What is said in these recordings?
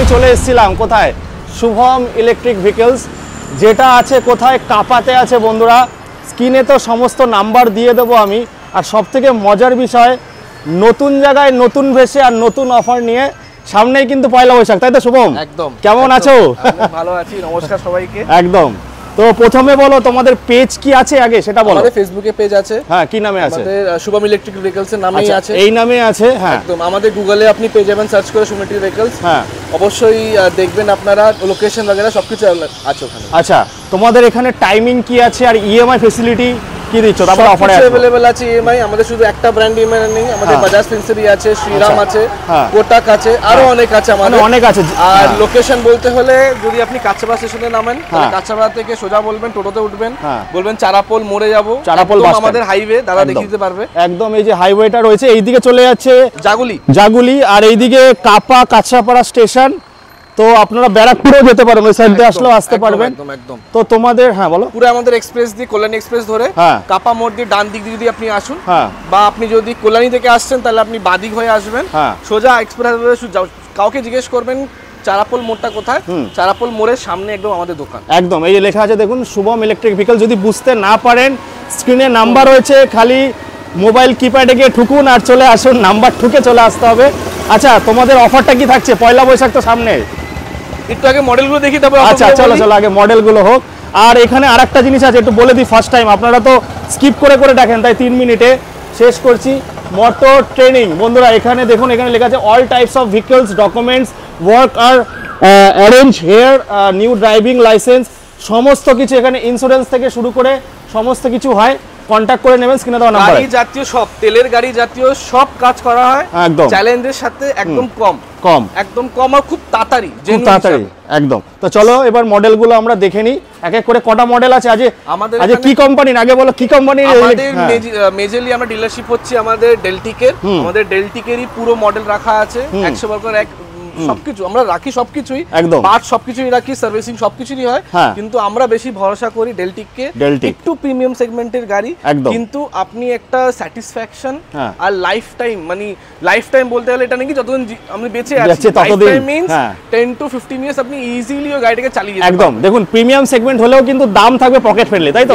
আমি চলে এসেছিলাম কোথায়, শুভম ইলেকট্রিক ভেহিকলস, যেটা আছে কোথায়, কাপাতে আছে বন্ধুরা। স্ক্রিনে তো সমস্ত নাম্বার দিয়ে দেবো আমি। আর সব থেকে মজার বিষয়, নতুন জায়গায় নতুন ভেসে আর নতুন অফার নিয়ে সামনেই কিন্তু পয়লা বৈশাখ, তাই তো শুভম? একদম। কেমন আছো? ভালো আছি, নমস্কার সবাইকে। একদম। তো প্রথমে বলো তোমাদের পেজ কি আছে আগে সেটা বলো। আমাদের ফেসবুকে পেজ আছে। হ্যাঁ, কি নামে আছে? আমাদের শুভম ইলেকট্রিক ভেহিকলস এর নামেই আছে। এই নামে আছে, হ্যাঁ একদম। আমাদের গুগলে আপনি পেয়ে যাবেন, সার্চ করে শুভম ইলেকট্রিক ভেহিকলস, হ্যাঁ অবশ্যই দেখবেন আপনারা, লোকেশন वगैरह সবকিছু আছে ওখানে। আচ্ছা, তোমাদের এখানে টাইমিং কি আছে আর ইএমআই ফ্যাসিলিটি কি দিচ্ছ? তারপর অফারে আছে अवेलेबल আছে ইএমআই। আমাদের শুধু একটা ব্র্যান্ড ইএমআই নেই, আমাদের বাজাজ ফিনসারি আছে, শ্রীরাম আছে, কোটাক আছে, আরো অনেক আছে আমাদের, অনেক আছে। আর লোকেশন বলতে হলে যদি আপনি কাঁচাপাড়া স্টেশনে নামেন, তাহলে কাঁচাপাড়া থেকে সোজা বলবেন, টোটোতে উঠবেন, বলবেন চারাপোল মোড়ে যাব, চারাপোল বাস আমাদের হাইওয়ে, দাদা দেখিয়ে দিতে পারবে। একদম, এই যে হাইওয়েটা রয়েছে এইদিকে চলে যাচ্ছে জাগুলি, আর এইদিকে কাপা কাঁচাপাড়া স্টেশন। তো আপনারা ব্যারাকপুরেও যেতে পারবেন, ওই সাইড দিয়ে আসলেও আসতে পারবেন। একদম। তো তোমাদের, হ্যাঁ বলো। পুরো আমাদের এক্সপ্রেস দিয়ে, কল্যাণী এক্সপ্রেস ধরে কাপা মোড় দিয়ে ডান দিক দিয়ে যদি আপনি আসুন, বা আপনি যদি কল্যাণী থেকে আসছেন তাহলে আপনি বাদিক হয়ে আসবেন, সোজা এক্সপ্রেস কাউকে জিজ্ঞেস করবেন চারাপোল মোড়টা কোথায়, চারাপোল মোড়ের সামনে একদম আমাদের দোকান। একদম, এই যে লেখা আছে দেখুন, শুভম ইলেকট্রিক ভেহিকল। যদি বুঝতে না পারেন, স্ক্রিনে নাম্বার রয়েছে, খালি মোবাইল কিপ্যাডে গিয়ে ঠুকুন আর চলে আসুন, নাম্বার ঠুকে চলে আসতে হবে। আচ্ছা, তোমাদের অফারটা কি থাকছে? পয়লা বৈশাখ তো সামনে, একটু আগে মডেলগুলো দেখি তারপর। আচ্ছা চলো আগে মডেলগুলো হোক। আর এখানে আরেকটা জিনিস আছে, একটু বলে দিই, ফার্স্ট টাইম আপনারা তো স্কিপ করে দেখেন, তাই 3 মিনিটে শেষ করছি। মোটর ট্রেনিং বন্ধুরা, এখানে দেখুন, এখানে লেখা আছে all types of vehicles, documents, work are arrange here, new driving licence, সমস্ত কিছু এখানে, ইন্স্যুরেন্স থেকে শুরু করে সমস্ত কিছু হয়। কন্টাক্ট করে নেবেন, স্ক্রিনে দেওয়া নাম্বার। গাড়ি জাতীয় সব, তেলের গাড়ি জাতীয় সব কাজ করা হয় একদম চ্যালেঞ্জের সাথে, একদম একদম কম আর খুব তাড়াতাড়ি, একদম। তো চলো এবার মডেলগুলো আমরা দেখে নিই এক এক করে। কটা মডেল আছে আজ কি কোম্পানির? আগে বলো কি কোম্পানির। আমাদের মেজরলি আমরা ডিলারশিপ হচ্ছে আমাদের ডেলটিকের। আমাদের ডেলটিকেরই পুরো মডেল রাখা আছে, 100% এক সবকিছু আমরা রাখি, সবকিছুই পার্ট সবকিছুই রাখি, সার্ভিসিং সবকিছুই হয়, কিন্তু আমরা বেশি ভরসা করি ডেলটিককে। একটু প্রিমিয়াম সেগমেন্টের গাড়ি, কিন্তু আপনি একটা স্যাটিসফ্যাকশন আর লাইফ টাইম, মানে লাইফ টাইম বলতে গেলে এটা নাকি যতদিন আমি বেঁচে আছি, life time means 10 to 15 years আপনি ইজিলি ওই গাড়িটাকে চালিয়ে যেতে পারবেন। একদম, দেখুন প্রিমিয়াম সেগমেন্ট হলেও কিন্তু দাম থাকবে পকেট ফ্রেন্ডলি, তাই তো?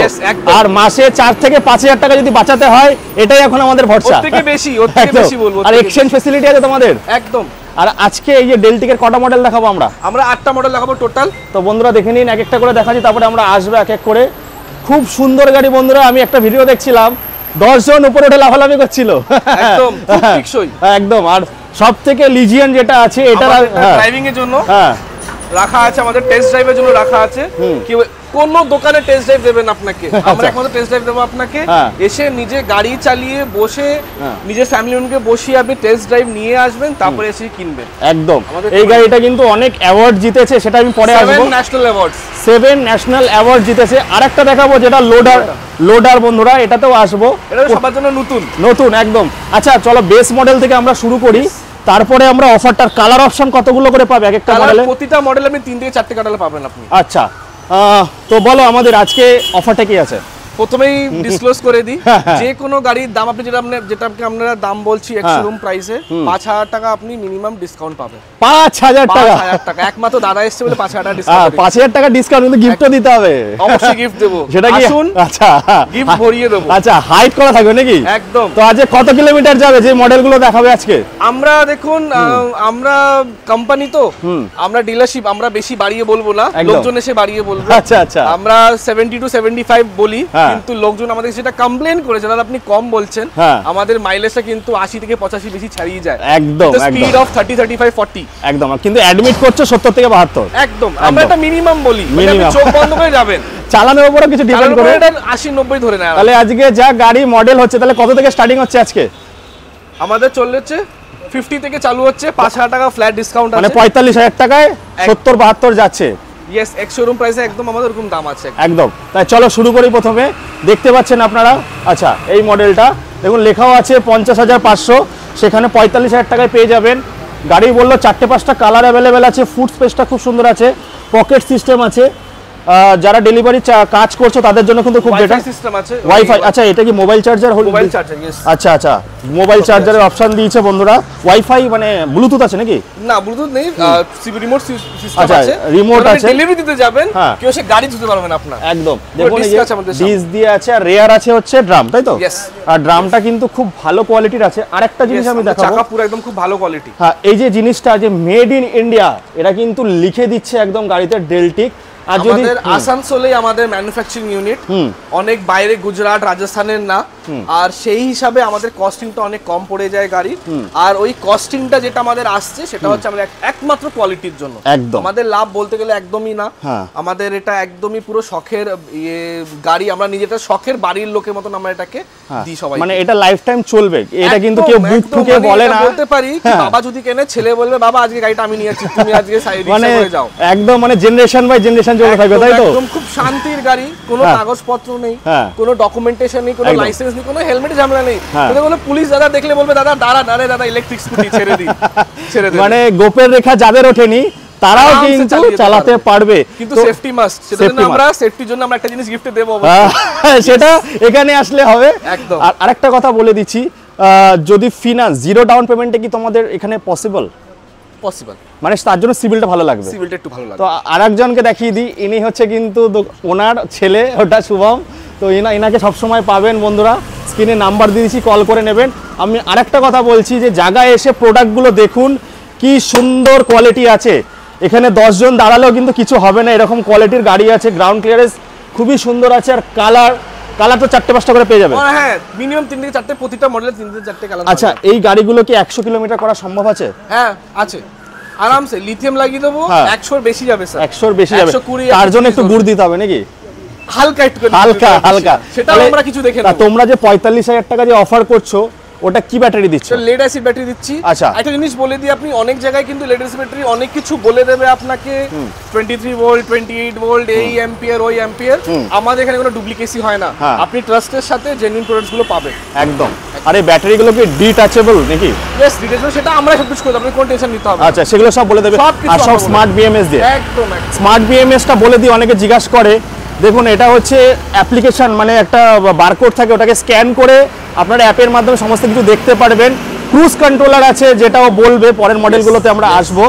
আর মাসে 4 থেকে 5000 টাকা যদি বাঁচাতে হয়, এটাই এখন আমাদের ভরসা। ওর থেকে বেশি বলবো। আর এক্সচেঞ্জ ফ্যাসিলিটি আছে তোমাদের একদম। আর আজকে এই যে ডেলটিকের কটা মডেল দেখাবো আমরা 8টা মডেল দেখাবো টোটাল। তো বন্ধুরা দেখে নিন, এক একটা করে দেখাচ্ছি, তারপরে আমরা আসবো এক এক করে। খুব সুন্দর গাড়ি বন্ধুরা, আমি একটা ভিডিও দেখছিলাম, 10 জন উপরে উঠে লাফালাফি করছিল, একদম টিকসই একদম। আর সব থেকে লিজিয়ান যেটা আছে, এটা ড্রাইভিং এর জন্য রাখা আছে, আমাদের টেস্ট ড্রাইভের জন্য রাখা আছে। কোন দোকানে টেস্ট ড্রাইভ দেবেন আপনাকে, আমরা একমাত্র টেস্ট ড্রাইভ দেবো আপনাকে। এসে নিজে গাড়ি চালিয়ে বসে নিজের ফ্যামিলি মেম্বারকে বসিয়ে আপনি টেস্ট ড্রাইভ নিয়ে আসবেন, তারপরে এসে কিনবেন। একদম, এই গাড়িটা কিন্তু অনেক অ্যাওয়ার্ড জিতেছে, সেটা আমি পরে আসবো। 7 ন্যাশনাল অ্যাওয়ার্ড জিতেছে। আরেকটা দেখাবো যেটা লোডার বন্ধুরা, এটাতেও আসবো, এটা সবার জন্য নতুন একদম। আচ্ছা চলো বেস মডেল থেকে আমরা শুরু করি, তারপরে আমরা অফারটার কালার অপশন কতগুলো করে পাবে এক একটা মডেলে? প্রতিটা মডেলে আপনি 3 থেকে 4টে কালার পাবেন আপনি। আচ্ছা, তো বলো আমাদের আজকে অফারটা কি আছে? প্রথমেই ডিসক্লোজ করে দিই, যে কোনো গাড়ির দাম আপনি যেটাকে আমরা দাম বলছি এক্স-শোরুম প্রাইসে 5000 টাকা আপনি মিনিমাম ডিসকাউন্ট পাবেন। 5000 টাকা একমাত্র দাদা এসেছে বলে 5000 টাকা ডিসকাউন্ট। 5000 টাকা ডিসকাউন্ট, কিন্তু গিফটও দিতে হবে। অবশ্যই গিফট দেব, সেটা কি? আচ্ছা, গিফট ভরিয়ে দেব। আচ্ছা, হাইট করা থাকবে নাকি? একদম। তো আজ কত কিলোমিটার যাবে যে মডেলগুলো দেখাবে আজকে? আমরা দেখুন, আমরা কোম্পানি তো, আমরা ডিলারশিপ, আমরা বেশি বাড়িয়ে বলবো না, লোকজন এসে বাড়িয়ে বলবে। আচ্ছা, আমরা 70 to 75 বলি, কিন্তু লোকজন আমাদের সেটা কমপ্লেইন করেছে, দাদা আপনি কম বলছেন। আমাদের মাইলেজটা কিন্তু 80 থেকে 85 বেশি ছাড়িয়ে যায়। একদম, স্পিড অফ 30, 35, 40। একদম, কিন্তু অ্যাডমিট করছে 70 থেকে 72। একদম, আমরা একটা মিনিমাম বলি, আপনি চোখ বন্ধ করে যাবেন। চালানোর উপরে কিছু ডিপেন্ড করে, এটা 80, 90 ধরে নেয়। তাহলে আজকে যা গাড়ি মডেল হচ্ছে, তাহলে কত থেকে স্টার্টিং হচ্ছে আজকে? আমাদের চলছে 50 থেকে চালু হচ্ছে, 5000 টাকা ফ্ল্যাট ডিসকাউন্ট আছে, মানে 45000 টাকায় 70-72 যাচ্ছে। ইয়েস, এক্স-শোরুম প্রাইসে একদম আমাদের এরকম দাম আছে একদম। তাই চলো শুরু করি। প্রথমে দেখতে পাচ্ছেন আপনারা, আচ্ছা এই মডেলটা দেখুন, লেখাও আছে 50500, সেখানে 45000 টাকায় পেয়ে যাবেন। গাড়ি বললো 4টে 5টা কালার অ্যাভেলেবেল আছে, ফুড স্পেসটা খুব সুন্দর আছে, পকেট সিস্টেম আছে, যারা ডেলিভারি কাজ করছো তাদের জন্য কিন্তু খুব বেটার সিস্টেম আছে, ওয়াইফাই। আচ্ছা, এটা কি mobile charger? Mobile charger, yes. আচ্ছা আচ্ছা, মোবাইল চার্জারের অপশন দিয়েছে বন্ধুরা। ওয়াইফাই মানে ব্লুটুথ আছে নাকি? না, ব্লুটুথ নেই, রিমোট সিস্টেম আচ্ছা, আছে, রিমোট আছে। ডেলিভারি দিতে যাবেন, কেউ সে গাড়ি ধুতে পারবে না আপনার। একদম, দেখুন এই যে ডিস ডিস দিয়ে আছে, আর রেয়ার আছে হচ্ছে ড্রাম, তাই তো? यस। আর ড্রামটা কিন্তু খুব ভালো কোয়ালিটির আছে। আরেকটা জিনিস আমি দেখাবো, চাকা পুরো একদম খুব ভালো কোয়ালিটি। হ্যাঁ, এই যে জিনিসটা যে মেড ইন ইন্ডিয়া, এটা কিন্তু লিখে দিচ্ছে একদম গাড়িতে ডেলটিক। আর যদি আমাদের আসানসোলেই আমাদের ম্যানুফ্যাকচারিং ইউনিট, অনেক বাইরে গুজরাট রাজস্থানের না, আর সেই হিসাবে আমাদের কস্টিংটা অনেক কম পড়ে যায় গাড়ি। আর ওই কস্টিংটা যেটা আমাদের আসছে সেটা হচ্ছে আমাদের একমাত্র কোয়ালিটির জন্য। একদম আমাদের লাভ বলতে গেলে একদমই না, আমাদের এটা একদমই পুরো শখের গাড়ি, আমরা নিজেটা শখের বাড়ির লোকের মতন আমরা এটাকে দিই সবাই। মানে এটা লাইফ টাইম চলবে, এটা কিন্তু কেউ বুক ঠুকে বলে না। বলতে পারি বাবা যদি কেনে, ছেলে বলবে বাবা আজকে গাড়িটা আমি নিয়ে যাচ্ছি, তুমি আজকে সাইড মানে হয়ে যাও। একদম মানে জেনারেশন বাই জেনারেশন চলতে থাকবে, তাই তো? একদম খুব শান্তির গাড়ি, কোনো কাগজপত্র নেই, কোনো ডকুমেন্টেশন নেই, কোনো লাইসেন্স নেই, কোনো হেলমেট ঝামেলা নেই। ওদের বলে পুলিশ দাদা দেখলে বলবে দাদা দাঁড়া দাদা ইলেকট্রিক স্কুটি ছেড়ে দিই, ছেড়ে দিই। মানে গোপের রেখা যাদের ওঠেনি তারাও কিন্তু চালাতে পারবে, কিন্তু সেফটি মাস্ট। সেজন্য আমরা সেফটির জন্য আমরা একটা জিনিস গিফট দেব, সেটা এখানে আসলে হবে। একদম। আর আরেকটা কথা বলে দিচ্ছি, যদি ফিনান্স জিরো ডাউন পেমেন্টে কি তোমাদের এখানে পসিবল? পসিবল, মানে তার জন্য সিভিলটা ভালো লাগবে, সিভিলটা একটু ভালো লাগবে। তো আরেকজনকে দেখিয়ে দিই, ইনি হচ্ছে কিন্তু ওনার ছেলে, ওটা শুভম। তো ইনাকে সবসময় পাবেন বন্ধুরা, স্ক্রিনে নাম্বার দিয়ে দিচ্ছি, কল করে নেবেন। আমি আরেকটা কথা বলছি যে জায়গায় এসে প্রোডাক্টগুলো দেখুন, কি সুন্দর কোয়ালিটি আছে। এখানে 10 জন দাঁড়ালেও কিন্তু কিছু হবে না, এরকম কোয়ালিটির গাড়ি আছে। গ্রাউন্ড ক্লিয়ারেন্স খুবই সুন্দর আছে, আর কালার তো 4-5টা করে পেয়ে যাবে। হ্যাঁ, মিনিমাম 3 থেকে 4টে, প্রতিটা মডেলে 3 থেকে 4টে কালার। আচ্ছা, এই গাড়িগুলো কি 100 কিলোমিটার করা সম্ভব আছে? হ্যাঁ আছে, আরামসে। লিথিয়াম লাগিয়ে দেবো, 100 বেশি যাবে স্যার, 100 বেশি যাবে। তার জন্য একটু গুড় দিতে হবে নাকি? হালকা একটু, হালকা। সেটা আমরা কিছু দেখে নেব। তোমরা যে 45,000 টাকা যে অফার করছো, ওটা কি ব্যাটারি দিচ্ছ? লেড অ্যাসিড ব্যাটারি দিচ্ছি। আচ্ছা, একটা জিনিস বলে দিই, আপনি অনেক জায়গায় কিন্তু লেড অ্যাসিড ব্যাটারি অনেক কিছু বলে দেবে আপনাকে, 23 ভোল্ট, 28 ভোল্ট, এই অ্যাম্পিয়ার ওই অ্যাম্পিয়ার। আমাদের এখানে কোনো ডুপ্লিকেসি হয় না, আপনি ট্রাস্টের সাথে জেনুইন প্রোডাক্টস গুলো পাবেন একদম। আর এই ব্যাটারিগুলো কি ডিটাচেবল নাকি? यस, ডিটাচেবল, সেটা আমরা সব কিছু করে দেব, আপনি কোনো টেনশন নিতে হবে না। আচ্ছা, সেগুলো সব বলে দেবে, আর সব স্মার্ট বিএমএস দিয়ে। একদম স্মার্ট বিএমএসটা বলে দিই, অনেকে জিজ্ঞাসা করে। দেখুন, এটা হচ্ছে অ্যাপ্লিকেশন, মানে একটা বারকোড থাকে, ওটাকে স্ক্যান করে আপনার অ্যাপের মাধ্যমে সমস্ত কিছু দেখতে পারবেন। ক্রুজ কন্ট্রোলার আছে, যেটাও বলবে পরের মডেলগুলোতে আমরা আসবো।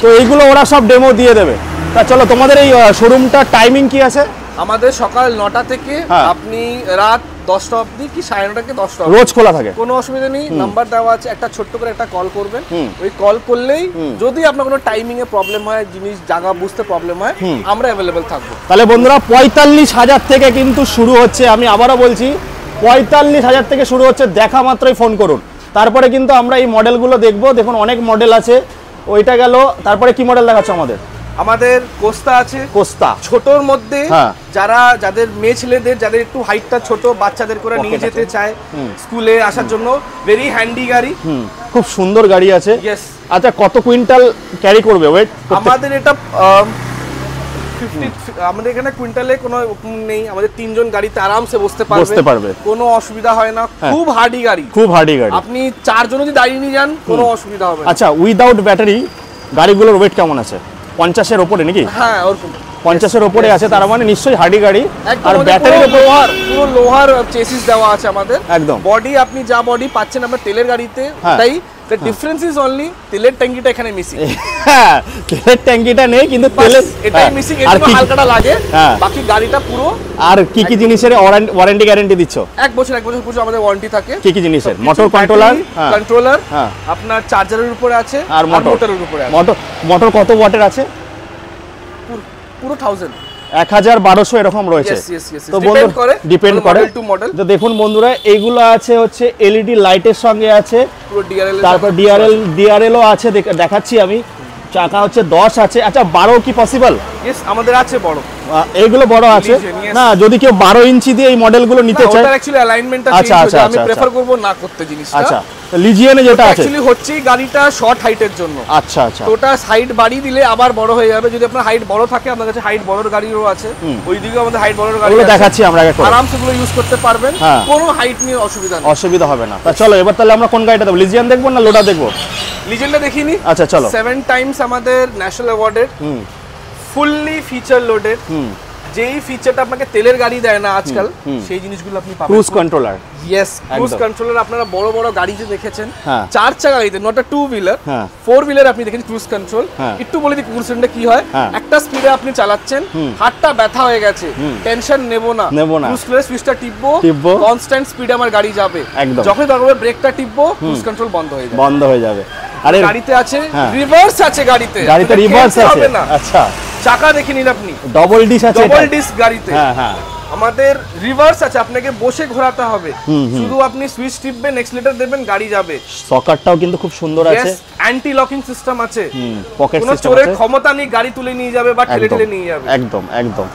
তো এইগুলো ওরা সব ডেমো দিয়ে দেবে। তা চলো, তোমাদের এই শোরুমটা টাইমিং কি আছে? আমাদের সকাল 9টা থেকে আপনি রাত 10টা অবধি, কি 9:30 থেকে 10টা রোজ খোলা থাকে, কোনো অসুবিধা নেই। নাম্বার দেওয়া আছে, একটা ছোট্ট করে একটা কল করবেন। ওই কল করলেই যদি আপনার কোনো টাইমিং এ প্রবলেম হয়, জিনিস জায়গা বুঝতে প্রবলেম হয়, আমরা অ্যাভেলেবল থাকবো। তাহলে বন্ধুরা 45,000 থেকে কিন্তু শুরু হচ্ছে। আমি আবারও বলছি, 45,000 থেকে শুরু হচ্ছে। দেখা মাত্রই ফোন করুন। তারপরে কিন্তু আমরা এই মডেলগুলো দেখবো। দেখুন, অনেক মডেল আছে। ওইটা গেল, তারপরে কি মডেল দেখাচ্ছ আমাদের? আমাদের কোস্তা আছে, কোস্তা ছোটর মধ্যে, যাদের মেয়ে ছেলেদের, যাদের একটু হাইটটা ছোট, বাচ্চাদের করে নিয়ে যেতে চায় স্কুলে আসার জন্য, ভেরি হ্যান্ডি গাড়ি, খুব সুন্দর গাড়ি আছে। ইয়েস। আচ্ছা, কত কুইন্টাল ক্যারি করবে ওয়েট? আমাদের এটা 50, আমাদের এখানে কুইন্টালে কোনো নেই, আমাদের 3 জন গাড়িতে আরামসে বসতে পারবে, কোনো অসুবিধা হয় না। খুব হার্ডি গাড়ি, খুব হার্ডি গাড়ি। আপনি 4 জন যদি দাঁড়িয়ে নিয়ে যান, কোনো অসুবিধা হবে না। আচ্ছা, উইদাউট ব্যাটারি গাড়িগুলোর ওয়েট কেমন আছে? 50-এর উপরে নাকি? হ্যাঁ, ওরকম 50-এর উপরে আছে, তার মানে নিশ্চয়ই হার্ডি গাড়ি। আর ব্যাটারির উপর পুরো লোহার চেসিস দেওয়া আছে আমাদের। একদম। বডি, আপনি যা বডি পাচ্ছেন আপনার তেলের গাড়িতে, তাই the difference is only তেলের ট্যাঙ্কিটা এখানে মিসিং। হ্যাঁ, তেলের ট্যাঙ্কিটা নেই, কিন্তু তেলের এটাই মিসিং, এর জন্য হালকাটা লাগে, বাকি গাড়িটা পুরো। আর কি কি জিনিসের ওয়ারেন্টি গ্যারান্টি দিচ্ছ? 1 বছর পুরো আমাদের ওয়ারেন্টি থাকে। কি কি জিনিসের? মোটর কন্ট্রোলার, আপনার চার্জারের উপরে আছে, আর মোটরের উপরে আছে। মোটর কত ওয়াটের আছে? পুরো 1000 এরকম রয়েছে। তো বন্ধুরা, ডিপেন্ড করে। তো দেখুন বন্ধুরা, এইগুলো আছে হচ্ছে এলইডি লাইটের সঙ্গে আছে, তারপর ডিআরএলও আছে, দেখাচ্ছি আমি। চাকা হচ্ছে 10 আছে। আচ্ছা, 12 কি পসিবল? আমাদের আছে বড়, এইগুলো বড় আছে না? যদি কেউ 12 ইঞ্চি দিয়ে এই মডেলগুলো নিতে চায়, ওটা অ্যাকচুয়ালি অ্যালাইনমেন্টটা চেঞ্জ হয়ে যায়, আমি প্রেফার করব না করতে জিনিসটা। আচ্ছা, লিজিয়নে যেটা আছে অ্যাকচুয়ালি হচ্ছে গাড়িটা শর্ট হাইটের জন্য। আচ্ছা আচ্ছা, তো ওটা হাইট বাড়িয়ে দিলে আবার বড় হয়ে যাবে। যদি আপনার হাইট বড় থাকে, আপনার কাছে হাইট বড়র গাড়িও আছে, ওইদিকে আমাদের হাইট বড়র গাড়ি আছে, দেখাচ্ছি আমরা। আরামসে গুলো ইউজ করতে পারবেন, কোনো হাইট নিয়ে অসুবিধা হবে না। তা চলো, এবার তাহলে আমরা কোন গাড়িটা দেব? লিজিয়ন দেখবো না লোডা দেখবো? লিজেন্ডটা দেখিনি। আচ্ছা চলো। 7 টাইমস আমাদের national awarded, fully feature loaded, যেই ফিচারটা আপনাকে তেলের গাড়ি দেয় না আজকাল, সেই জিনিসগুলো আপনি পাবেন। Cruise controller, yes, cruise controller. আপনারা বড় বড় গাড়ি যে দেখেছেন, 4 চাকা গাড়িতে, নট আ 2 হুইলার, 4 হুইলার আপনি দেখেন ক্রুজ কন্ট্রোল। একটু বলে দিই ক্রুজ কন্ট্রোলটা কি হয়। একটা স্পিডে আপনি চালাচ্ছেন, হাতটা ব্যথা হয়ে গেছে, টেনশন নেব না, ক্রুজ কন্ট্রোলের সুইচটা টিপবো, কনস্ট্যান্ট স্পিডে আমার গাড়ি যাবে। যখন দরকার ব্রেকটা টিপবো, ক্রুজ কন্ট্রোল বন্ধ হয়ে যাবে। আর গাড়িতে আছে রিভার্স, আছে গাড়িতে রিভার্স আছে। আচ্ছা, চাকা দেখে নিন আপনি, ডবল ডিস্ক আছে, ডবল ডিস্ক গাড়িতে। আমাদের রিভার্স আছে, আপনাকে বসে ঘোরাতে হবে, শুধু আপনি সুইচ টিপবেন, এক্সিলারেটর দেবেন, গাড়ি যাবে। সকারটাও কিন্তু খুব সুন্দর আছে, অ্যান্টি লকিং সিস্টেম আছে, পকেট সিস্টেম আছে, কোনো চোরের ক্ষমতা নেই গাড়ি তুলে নিয়ে যাবে বা ঠেলে নিয়ে যাবে। একদম একদম।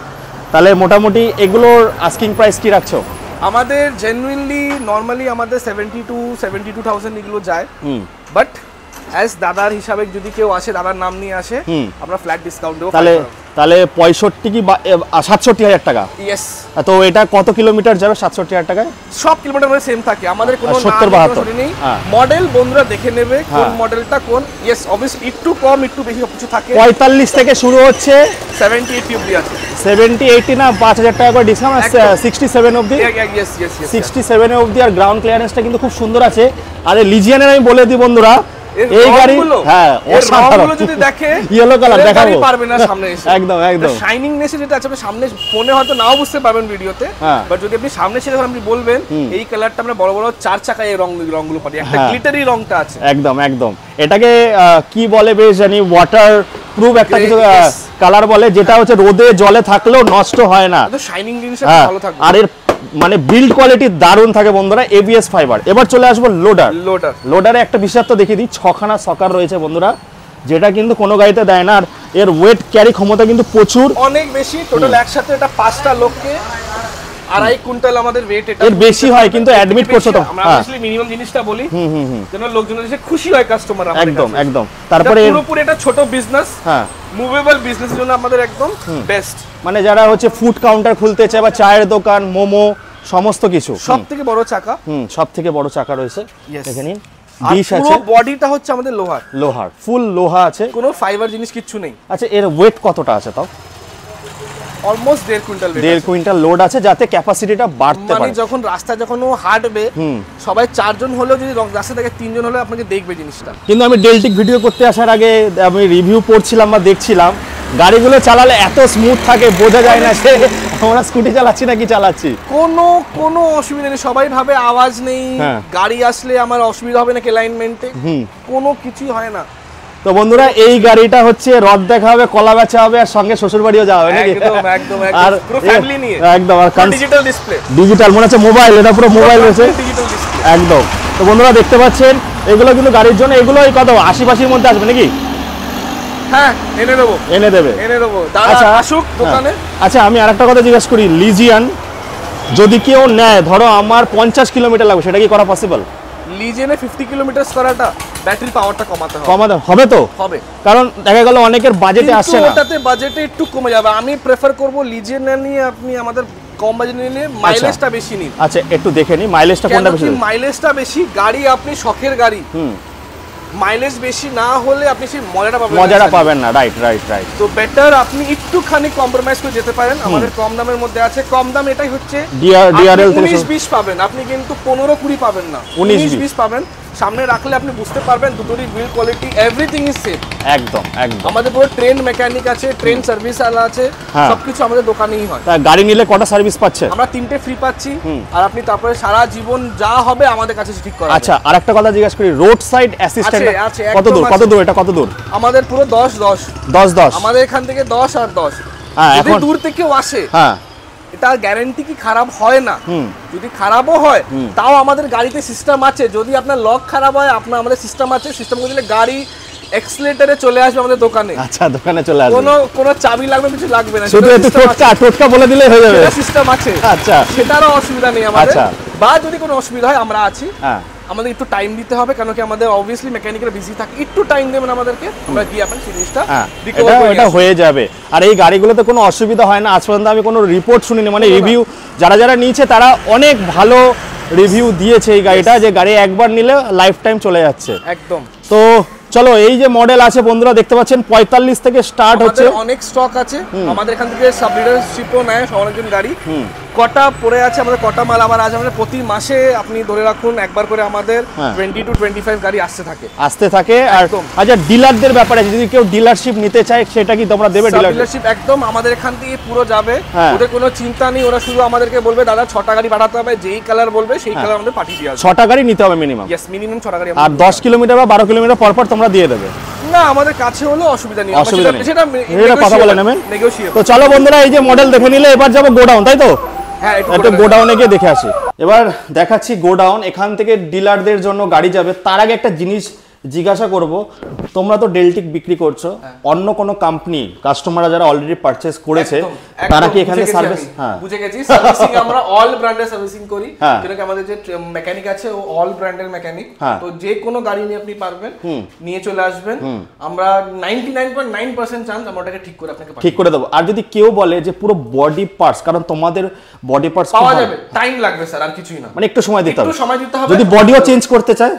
তাহলে মোটামুটি এগুলোর আস্কিং প্রাইস কি রাখছো? আমাদের জেনুইনলি নরমালি আমাদের 72,000 এগুলো যায়, বাট অ্যাজ দাদার হিসাবে যদি কেউ আসে, দাদার নাম নিয়ে আসে, আমরা ফ্ল্যাট ডিসকাউন্ট দেবো। তাহলে 65 কি 67,000 টাকা? ইয়েস। তো এটা কত কিলোমিটার যাবে 67,000 টাকায়? সব কিলোমিটার মানে সেম থাকে, আমাদের কোনো 70-72 নেই। মডেল বন্ধুরা দেখে নেবে কোন মডেলটা কোন। ইয়েস, অবভিয়াসলি একটু কম একটু বেশি সব কিছু থাকে। 45 থেকে শুরু হচ্ছে, 70-80 অবধি আছে। 70-80 না 5,000 টাকা করে ডিসকাউন্ট আছে, 67 অবধি। ইয়েস 67 অবধি। আর গ্রাউন্ড ক্লিয়ারেন্সটা কিন্তু খুব সুন্দর আছে। আর লিজিয়ানের আমি বলে দিই বন্ধুরা, এই গাড়ি অসাধারণ, যদি দেখে ইয়েলো কালার দেখাবো পারবে না সামনে এসে। একদম একদম শাইনিংনেস যেটা আছে আপনি সামনে ফোনে হয়তো নাও বুঝতে পারবেন ভিডিওতে, বাট যদি আপনি সামনে এসে যখন আপনি বলবেন এই কালারটা আমরা বড় বড় 4 চাকায় এই রংগুলো পাই, একটা গ্লিটারি রংটা আছে। একদম একদম। এটাকে কি বলে বেশ জানি, ওয়াটার প্রুফ একটা কিছু কালার বলে, যেটা হচ্ছে রোদে জলে থাকলেও নষ্ট হয় না, তো শাইনিং জিনিসটা ভালো থাকবে। আর এর মানে বিল্ড কোয়ালিটি দারুণ থাকে বন্ধুরা, এবিএস ফাইবার। এবার চলে আসবো লোডারে একটা বিশেষত্ব দেখিয়ে দিই, 6খানা সকার রয়েছে বন্ধুরা, যেটা কিন্তু কোনো গাড়িতে দেয় না। আর এর ওয়েট ক্যারি ক্ষমতা কিন্তু প্রচুর, অনেক বেশি। টোটাল একসাথে এটা 5টা লোককে 2.5 কুইন্টাল আমাদের ওয়েট, এটা এর বেশি হয় কিন্তু অ্যাডমিট করছো তো। আমরা আসলে মিনিমাম জিনিসটা বলি, যেন লোকজন এসে খুশি হয় কাস্টমার আমাদের। একদম একদম। তারপরে পুরোপুরি এটা ছোট বিজনেস, মুভেবল বিজনেসের জন্য আমাদের একদম বেস্ট। মানে যারা হচ্ছে ফুড কাউন্টার খুলতে চায় বা চায়ের দোকান, মোমো, সমস্ত কিছু। সবথেকে বড় চাকা, সবথেকে বড় চাকা রয়েছে, দেখে নিন। ডিশ আছে, পুরো বডিটা হচ্ছে আমাদের লোহার, ফুল লোহা আছে, কোনো ফাইবার জিনিস কিচ্ছু নেই। আচ্ছা, এর ওয়েট কতটা আছে তাও? Almost 1.5 quintal. 1.5 কুইন্টাল লোড আছে, যাতে ক্যাপাসিটিটা বাড়তে পারে। মানে যখন রাস্তায় যখন ও হাঁটবে, সবাই 4 জন হলেও যদি রাস্তা থেকে 3 জন হলে আপনাকে দেখবে জিনিসটা। কিন্তু আমি ডেলটিক ভিডিও করতে আসার আগে আমি রিভিউ পড়ছিলাম বা দেখছিলাম, গাড়িগুলো চালালে এত স্মুথ থাকে, বোঝা যায় না যে আমরা স্কুটি চালাচ্ছি না কি চালাচ্ছি। কোনো অসুবিধা নেই, সবাই ভাবে আওয়াজ নেই, গাড়ি আসলে আমার অসুবিধা হবে নাকি অ্যালাইনমেন্টে, কোনো কিছুই হয় না। তো বন্ধুরা, এই গাড়িটা হচ্ছে রথ দেখা হবে, কলা বেচা হবে, আর সঙ্গে শ্বশুর বাড়িও যাওয়া হবে নাকি? একদম আর পুরো ফ্যামিলি নিয়ে একদম। আর ডিজিটাল ডিসপ্লে, ডিজিটাল মনে হচ্ছে মোবাইল, এটা পুরো মোবাইল রয়েছে, ডিজিটাল ডিসপ্লে একদম। তো বন্ধুরা দেখতে পাচ্ছেন, এগুলো কিন্তু গাড়ির জন্য, এগুলো এই কত 80-85 মধ্যে আসবে নাকি? হ্যাঁ, এনে দেবো দাদা আসুক দোকানে। আচ্ছা, আমি আরেকটা কথা জিজ্ঞাসা করি, লিজিয়ান যদি কেউ নেয়, ধরো আমার 50 কিলোমিটার লাগবে, সেটা কি করা পসিবল? লিজিয়ানে 50 কিলোমিটার করাটা ব্যাটারি পাওয়ারটা কমাতে হবে তো, হবে, কারণ দেখা গেল অনেকের বাজেটে আসছে না, ওটাতে বাজেটে একটু কমে যাবে। আমি প্রেফার করব লিজিয়ান নিয়ে আপনি আমাদের কম বাজেট নিলে মাইলেজটা বেশি নিন। আচ্ছা, একটু দেখে নি মাইলেজটা কোনটা বেশি? মাইলেজটা বেশি, গাড়ি আপনি শখের গাড়ি, মাইলেজ বেশি না হলে আপনি সেই মজাটা পাবেন না। রাইট। তো বেটার আপনি একটুখানি কম্প্রোমাইজ করে যেতে পারেন। আমাদের কম দামের মধ্যে আছে, কম দাম এটাই হচ্ছে ডিআরএল 19-20 পাবেন, আপনি কিন্তু 15-20 পাবেন না, 19-20 পাবেন। সামনে রাখলে আপনি বুঝতে পারবেন দুটোরই build quality, everything is same. একদম। আমাদের পুরো ট্রেন মেকানিক আছে, ট্রেন সার্ভিস আলা আছে, সবকিছু আমাদের দোকানেই হয়। গাড়ি নিলে কটা সার্ভিস পাচ্ছে? আমরা 3টে ফ্রি পাচ্ছি, আর আপনি তারপরে সারা জীবন যা হবে আমাদের কাছে ঠিক করা। আচ্ছা, আরেকটা কথা জিজ্ঞাসা করি, রোড সাইড অ্যাসিস্ট্যান্ট কত দূর? এটা কত দূর? আমাদের পুরো 10 আমাদের এখান থেকে 10 আর 10। যদি দূর থেকেও আসে, এটা গ্যারান্টি কি খারাপ হয় না, যদি খারাপও হয় তাও আমাদের গাড়িতে সিস্টেম আছে, যদি আপনার লক খারাপ হয় আমাদের সিস্টেম আছে, সিস্টেম করে দিলে গাড়ি এক্সিলারেটরে চলে আসবে আমাদের দোকানে। আচ্ছা, দোকানে চলে আসবে, কোনো চাবি লাগবে কিছু লাগবে না, শুধু একটু টোটকা বলে দিলে হয়ে যাবে, সিস্টেম আছে। আচ্ছা, সেটারও অসুবিধা নেই আমাদের। বা যদি কোনো অসুবিধা হয় আমরা আছি, আমাদের একটু টাইম দিতে হবে, কারণ কি আমাদের অবভিয়াসলি মেকানিকরা বিজি থাকে, একটু টাইম দেবেন আমাদেরকে, আমরা গিয়ে আপনার জিনিসটা এটা হয়ে যাবে। আর এই গাড়িগুলোতে কোনো অসুবিধা হয় না, আজ পর্যন্ত আমি কোনো রিপোর্ট শুনিনি, মানে রিভিউ যারা নিয়েছে তারা অনেক ভালো রিভিউ দিয়েছে এই গাড়িটা, যে গাড়ি একবার নিলে লাইফ টাইম চলে যাচ্ছে। একদম। তো চলো এই যে মডেল আছে বন্ধুরা দেখতে পাচ্ছেন 45 থেকে স্টার্ট হচ্ছে, অনেক স্টক আছে আমাদের এখান থেকে, সাব লিডারশিপও নেয় অনেকজন গাড়ি। কটা পড়ে আছে আমাদের, কটা মাল আমার আছে আমাদের, প্রতি মাসে আপনি ধরে রাখুন একবার করে আমাদের 20 to 25 গাড়ি আসতে থাকে। আর আচ্ছা ডিলারদের ব্যাপারে যদি কেউ ডিলারশিপ নিতে চায় সেটা কি তোমরা দেবে? ডিলারশিপ একদম আমাদের এখান থেকে পুরো যাবে, ওদের কোনো চিন্তা নেই, ওরা শুধু আমাদেরকে বলবে দাদা 6টা গাড়ি পাঠাতে হবে, যেই কালার বলবে সেই কালার আমাদের পাঠিয়ে দেওয়া হবে। 6টা গাড়ি নিতে হবে মিনিমাম? ইয়েস, মিনিমাম 6টা গাড়ি। আর 10 কিলোমিটার বা 12 কিলোমিটার পর পর তোমরা দিয়ে দেবে? না, আমাদের কাছে হলো অসুবিধা নেই, সেটা কথা বলে নেবেন। তো চলো বন্ধুরা এই যে মডেল দেখে নিলে এবার যাবো গোডাউন, তাই তো? হ্যাঁ, একটু গোডাউনে গিয়ে দেখে আসি। এবার দেখাচ্ছি গোডাউন, এখান থেকে ডিলারদের জন্য গাড়ি যাবে। তার আগে একটা জিনিস জিজ্ঞাসা করব, তোমরা তো ডেলটিক বিক্রি করছো, অন্য কোনো কোম্পানি কাস্টমাররা যারা অলরেডি পারচেজ করেছে তারা কি এখানে সার্ভিস? হ্যাঁ, বুঝে গেছি, সার্ভিসিং আমরা অল ব্র্যান্ডের সার্ভিসিং করি, কারণ আমাদের যে মেকানিক আছে ও অল ব্র্যান্ডের মেকানিক, তো যে কোনো গাড়ি নিয়ে আপনি পারবেন নিয়ে চলে আসবেন, আমরা 99.9% চান্স আমরা ওটাকে ঠিক করে আপনাকে ঠিক করে দেবো। আর যদি কেউ বলে যে পুরো বডি পার্টস, কারণ তোমাদের বডি পার্টস পাওয়া যাবে, টাইম লাগবে স্যার, আর কিছুই না, মানে একটু সময় দিতে হবে, একটু সময় দিতে হবে। যদি বডিও চেঞ্জ করতে চায়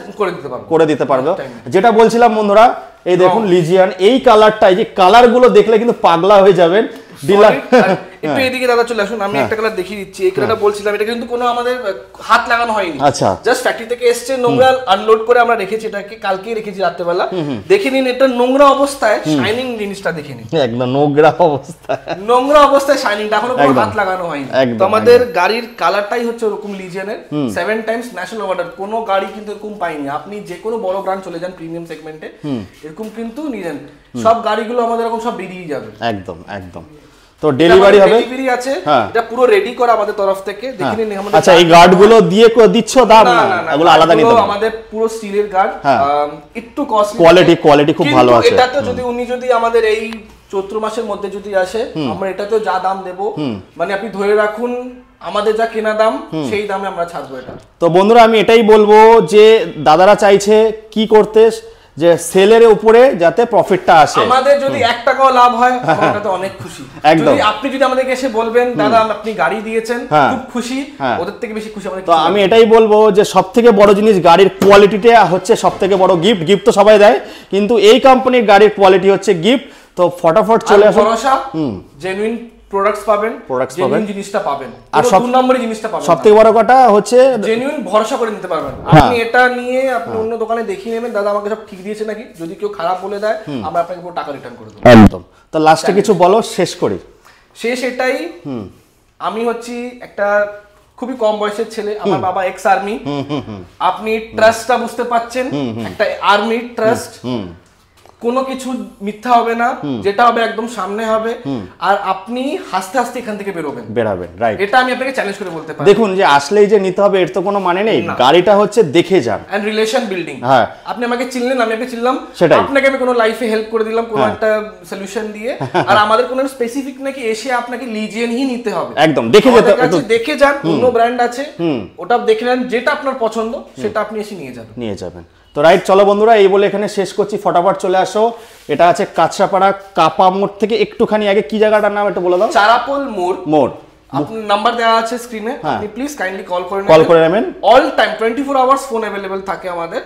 করে দিতে পারবো। যেটা বলছিলাম বন্ধুরা, এই দেখুন লিজিয়ান, এই কালারটা, এই যে কালারগুলো দেখলে কিন্তু পাগলা হয়ে যাবেন ডিলার। একটু এদিকে দাদা চলে আসুন, আমি একটা কালার দেখিয়ে দিচ্ছি। এই কালারটা বলছিলাম, এটা কিন্তু কোনো আমাদের হাত লাগানো হয়নি, আচ্ছা, জাস্ট ফ্যাক্টরি থেকে এসেছে, নোংরা আনলোড করে আমরা রেখেছি, এটাকে কালকেই রেখেছি রাত্রেবেলা। দেখে নিন এটা নোংরা অবস্থায়, শাইনিং জিনিসটা দেখে নিন, একদম নোংরা অবস্থায় শাইনিংটা, এখনো কোনো হাত লাগানো হয়নি। তো আমাদের গাড়ির কালারটাই হচ্ছে ওরকম লিজিয়ানের 7 টাইমস ন্যাশনাল অ্যাওয়ার্ড, কোনো গাড়ি কিন্তু এরকম পাইনি। আপনি যে কোনো বড় ব্র্যান্ড চলে যান প্রিমিয়াম সেগমেন্টে, এরকম কিন্তু নিলেন, সব গাড়িগুলো আমাদের এরকম সব বেরিয়ে যাবে। একদম একদম। তো ডেলিভারি হবে, ডেলিভারি আছে, এটা পুরো রেডি করা আমাদের তরফ থেকে, দেখে নিন আমাদের। আচ্ছা, এই গার্ডগুলো দিয়ে দিচ্ছ দাম না? এগুলো আলাদা নিতে হবে, আমাদের পুরো স্টিলের গার্ড, একটু কস্টলি, কোয়ালিটি খুব ভালো আছে। এটা তো যদি আমাদের এই চৈত্র মাসের মধ্যে যদি আসে, আমরা এটা তো যা দাম দেব, মানে আপনি ধরে রাখুন আমাদের যা কেনা দাম সেই দামে আমরা ছাড়বো এটা। তো বন্ধুরা আমি এটাই বলবো যে দাদারা চাইছে কি করতে, যে সেলের উপরে যাতে প্রফিটটা আসে, আমাদের যদি 1 টাকাও লাভ হয় আমরা তো অনেক খুশি। যদি আপনি যদি আমাদেরকে এসে বলবেন দাদা আপনি গাড়ি দিয়েছেন, খুব খুশি, ওদের থেকে বেশি খুশি আমাদের। তো আমি এটাই বলবো যে সবথেকে বড় জিনিস গাড়ির কোয়ালিটিটা হচ্ছে সবথেকে বড় গিফট। গিফট তো সবাই দেয়, কিন্তু এই কোম্পানির গাড়ির কোয়ালিটি হচ্ছে গিফট। তো ফটাফট চলে আসুন, ভরসা, জেনুইন প্রোডাক্টস পাবেন, জেনুইন জিনিসটা পাবেন, আর সব নম্বরের জিনিসটা পাবেন। সবথেকে বড় কথা হচ্ছে জেনুইন ভরসা করে নিতে পারবেন। আপনি এটা নিয়ে আপনি অন্য দোকানে দেখিয়ে নেবেন, দাদা আমাকে সব ঠিক দিয়েছে নাকি, যদি কেউ খারাপ বলে দেয় আমরা আপনাকে পুরো টাকা রিটার্ন করে দেব। একদম। তো লাস্টে কিছু বলো, শেষ করি। এটাই, আমি হচ্ছি একটা খুবই কম বয়সের ছেলে, আমার বাবা এক্স আর্মি, আপনি ট্রাস্টটা বুঝতে পাচ্ছেন, একটা আর্মি ট্রাস্ট, কোনো কিছু মিথ্যা হবে না, যেটা হবে একদম সামনে হবে, আর আপনি হাসতে হাসতে এখান থেকে বেরাবেন, রাইট? এটা আমি আপনাকে চ্যালেঞ্জ করে বলতে পারি। দেখুন যে আসলেই যে নিতে হবে এর তো কোনো মানে নেই, গাড়িটা হচ্ছে দেখে যান, এন্ড রিলেশন বিল্ডিং। হ্যাঁ, আপনি আমাকে চিনলেন, আমি আপনাকে চিনলাম, আপনাকে আমি কোনো লাইফে হেল্প করে দিলাম কোনো একটা সলিউশন দিয়ে, আর আমাদের কোনো স্পেসিফিক নাকি এসে আপনাকে লিজিয়ান হি নিতে হবে, একদম দেখে যেতে, দেখে যান, অন্য ব্র্যান্ড আছে ওটা দেখে নেন, যেটা আপনার পছন্দ সেটা আপনি এসে নিয়ে যাবেন। তো রাইট, চলো বন্ধুরা এই বলে এখানে শেষ করছি, ফটাফট চলে আসো। এটা আছে কাঁচরাপাড়া কাপা মোড় থেকে একটুখানি আগে, কি জায়গাটার নাম এটা বলে দাও? চারাপোল মোড়। আপনার নাম্বার দেওয়া আছে স্ক্রিনে, আপনি প্লিজ কাইন্ডলি কল করে নেবেন। All time 24 hours phone available থাকে আমাদের,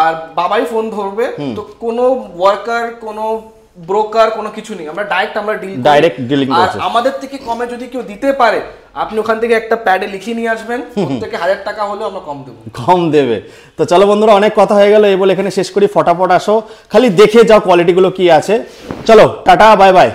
আর বাবাই ফোন ধরবে, তো কোনো ওয়ার্কার, কোনো ব্রোকার, কোনো কিছু নেই, আমরা ডাইরেক্ট ডিলিং করি। আর আমাদের থেকে কমে যদি কেউ দিতে পারে, আপনি ওখান থেকে একটা প্যাডে লিখিয়ে নিয়ে আসবেন, প্রত্যেকে 1000 টাকা হলেও আমরা কম দেবে। তো চলো বন্ধুরা অনেক কথা হয়ে গেল, এই বলে এখানে শেষ করি, ফটাফট আসো, খালি দেখে যাও কোয়ালিটিগুলো কি আছে। চলো টাটা, বাই বাই।